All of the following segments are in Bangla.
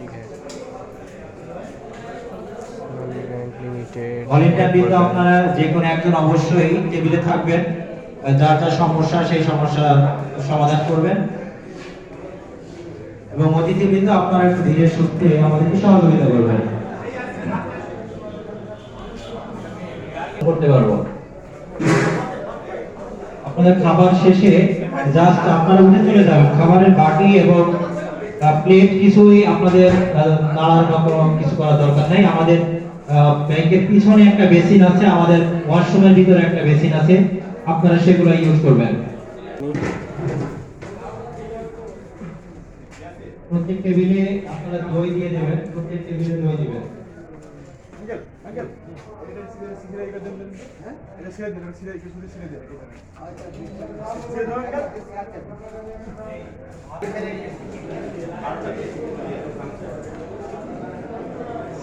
ठीक है। बैंक लिमिटेड ভলেন্টিয়ার বৃন্দ আপনারা যে কোনো একজন অবশ্যই টেবিলে থাকবেন, যার যা সমস্যা সেই সমস্যার সমাধান করবেন। এবং অতিথিবৃন্দ আপনারা একটু ধীরে সুস্থে আমাদেরকে সহযোগিতা করবেন করতে পারবো। আপনাদের খাবার শেষে জাস্ট আপনারা উঠে চলে যাবেন। খাবারের বাটি এবং প্লেট কিছুই আপনাদের নাড়ার বা কোনো কিছু করার দরকার নাই। আমাদের ব্যাংকের পিছনে একটা বেসিন আছে, আমাদের ওয়াশরুমের ভিতরে একটা বেসিন আছে, আপনারা সেগুলো ইউজ করবেন। প্রত্যেক টেবিলে আপনারা দই দিয়ে দেবেন, প্রত্যেক টেবিলে দই দিবেন। আঙ্কেল এটা সিগরা এটা দেন হ্যাঁ এটা সিগরা দেন, সিগরা একটু সিগরা দেন। আচ্ছা সিগরা দেন আঙ্কেল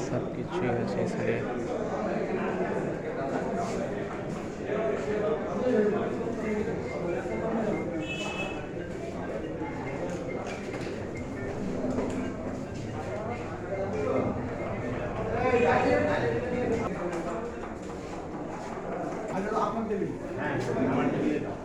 सब কিছুই আছে এখানে। হ্যাঁ আমার টেবিলে দাও।